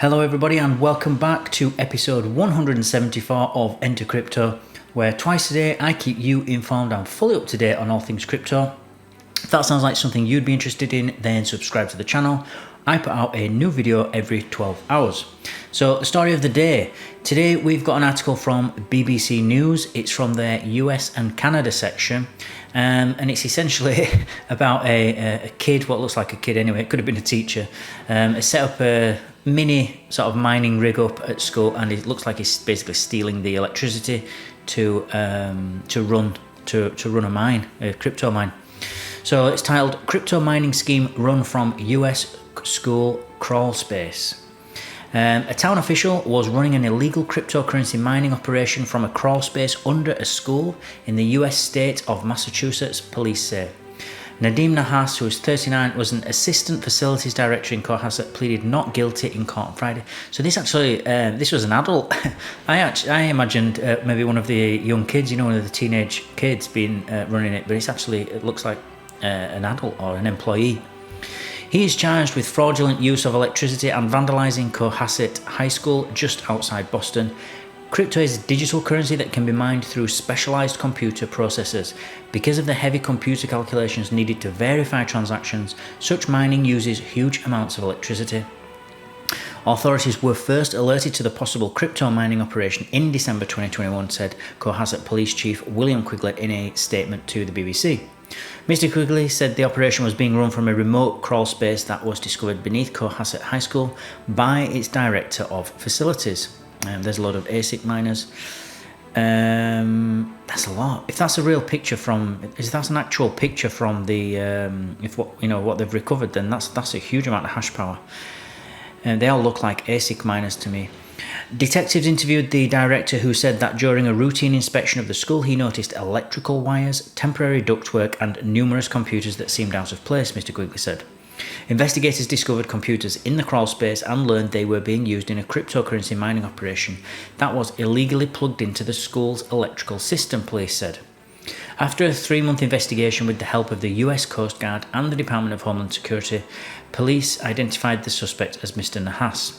Hello everybody and welcome back to episode 174 of Enter Crypto, where twice a day I keep you informed and fully up to date on all things crypto. If that sounds like something you'd be interested in, then subscribe to the channel. I put out a new video every 12 hours. So the story of the day. Today we've got an article from BBC News. It's from their US and Canada section. And it's essentially about a kid, what looks like a kid anyway, it could have been a teacher, set up a mini sort of mining rig up at school, and it looks like he's basically stealing the electricity to run a mine, a crypto mine. So it's titled "Crypto Mining Scheme Run from US School Crawl Space." A town official was running an illegal cryptocurrency mining operation from a crawl space under a school in the US state of Massachusetts, police say. Nadim Nahas, who is 39, was an assistant facilities director in Cohasset, pleaded not guilty in court on Friday. So this actually, this was an adult. I imagined maybe one of the young kids, one of the teenage kids being running it, but it looks like an adult or an employee. He is charged with fraudulent use of electricity and vandalising Cohasset High School just outside Boston. Crypto is a digital currency that can be mined through specialised computer processors. Because of the heavy computer calculations needed to verify transactions, such mining uses huge amounts of electricity. Authorities were first alerted to the possible crypto mining operation in December 2021, said Cohasset Police Chief William Quigley in a statement to the BBC. Mr. Quigley said the operation was being run from a remote crawl space that was discovered beneath Cohasset High School by its director of facilities. There's a lot of ASIC miners. That's a lot. If that's a real picture if that's an actual picture from the, what they've recovered, then that's a huge amount of hash power. And they all look like ASIC miners to me. Detectives interviewed the director, who said that during a routine inspection of the school he noticed electrical wires, temporary ductwork and numerous computers that seemed out of place, Mr. Quigley said. Investigators discovered computers in the crawl space and learned they were being used in a cryptocurrency mining operation that was illegally plugged into the school's electrical system, police said. After a 3-month investigation with the help of the US Coast Guard and the Department of Homeland Security, police identified the suspect as Mr. Nahas.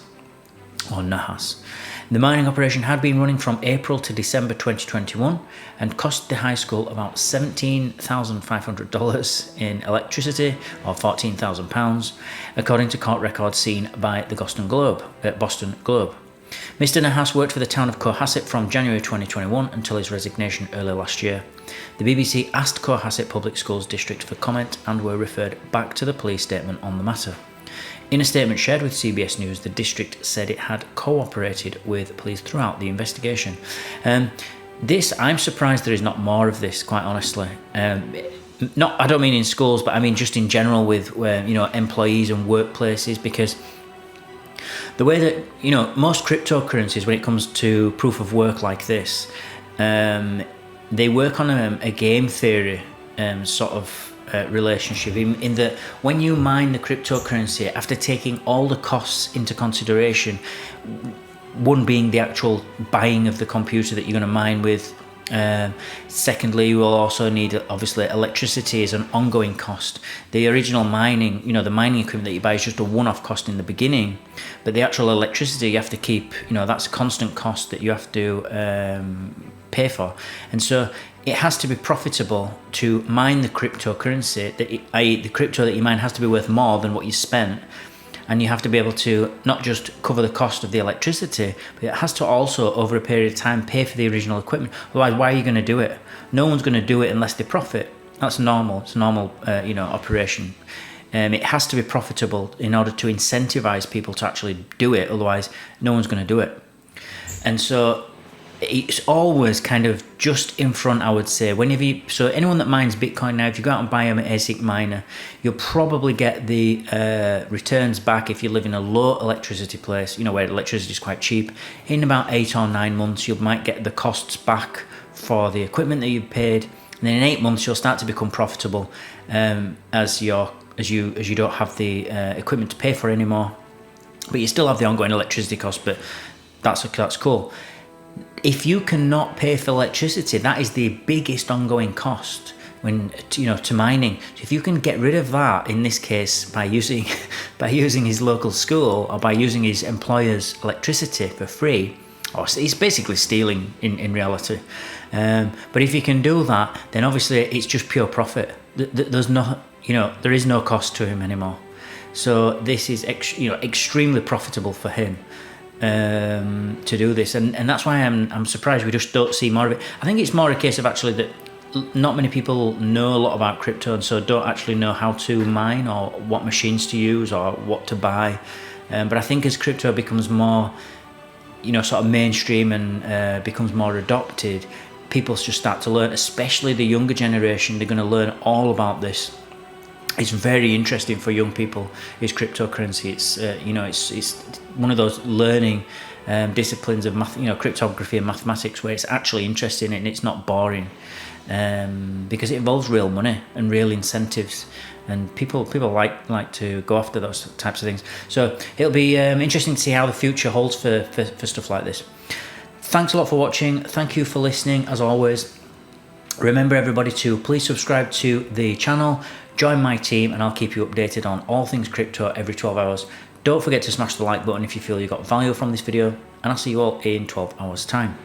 The mining operation had been running from April to December 2021 and cost the high school about $17,500 in electricity, or £14,000, according to court records seen by the Boston Globe. Mr. Nahas worked for the town of Cohasset from January 2021 until his resignation earlier last year. The BBC asked Cohasset Public Schools District for comment and were referred back to the police statement on the matter. In a statement shared with CBS News, the district said it had cooperated with police throughout the investigation. I'm surprised there is not more of this, quite honestly. I don't mean in schools, but I mean just in general with employees and workplaces, because the way that most cryptocurrencies, when it comes to proof of work like this, they work on a game theory relationship, in that when you mine the cryptocurrency, after taking all the costs into consideration, one being the actual buying of the computer that you're going to mine with, secondly you will also need obviously electricity as an ongoing cost. The original mining, the mining equipment that you buy is just a one-off cost in the beginning, but the actual electricity you have to keep, that's a constant cost that you have to pay for. And so it has to be profitable to mine the cryptocurrency, i.e. the crypto that you mine has to be worth more than what you spent, and you have to be able to not just cover the cost of the electricity, but it has to also, over a period of time, pay for the original equipment. Otherwise, why are you going to do it? No one's going to do it unless they profit. That's normal. It's a normal operation. It has to be profitable in order to incentivize people to actually do it. Otherwise, no one's going to do it. And so it's always kind of just in front, I would say. So anyone that mines Bitcoin now, if you go out and buy an ASIC miner, you'll probably get the returns back if you live in a low electricity place, where electricity is quite cheap. In about 8 or 9 months, you might get the costs back for the equipment that you paid. And then in 8 months, you'll start to become profitable as you don't have the equipment to pay for anymore. But you still have the ongoing electricity cost, but that's cool. If you cannot pay for electricity, that is the biggest ongoing cost. to mining. So if you can get rid of that, in this case by using his local school, or by using his employer's electricity for free, or he's basically stealing in reality. But if you can do that, then obviously it's just pure profit. There's no, there is no cost to him anymore. So this is extremely profitable for him to do this, and that's why I'm surprised we just don't see more of it. I think it's more a case of actually that not many people know a lot about crypto, and so don't actually know how to mine, or what machines to use, or what to buy. But I think as crypto becomes more, sort of mainstream and becomes more adopted, people just start to learn, especially the younger generation. They're going to learn all about this. It's very interesting for young people, is cryptocurrency. It's it's one of those learning disciplines of math, cryptography and mathematics, where it's actually interesting and it's not boring, because it involves real money and real incentives, and people like to go after those types of things. So it'll be interesting to see how the future holds for stuff like this. Thanks a lot for watching. Thank you for listening, as always. Remember, everybody, to please subscribe to the channel, join my team, and I'll keep you updated on all things crypto every 12 hours. Don't forget to smash the like button if you feel you got value from this video, and I'll see you all in 12 hours time.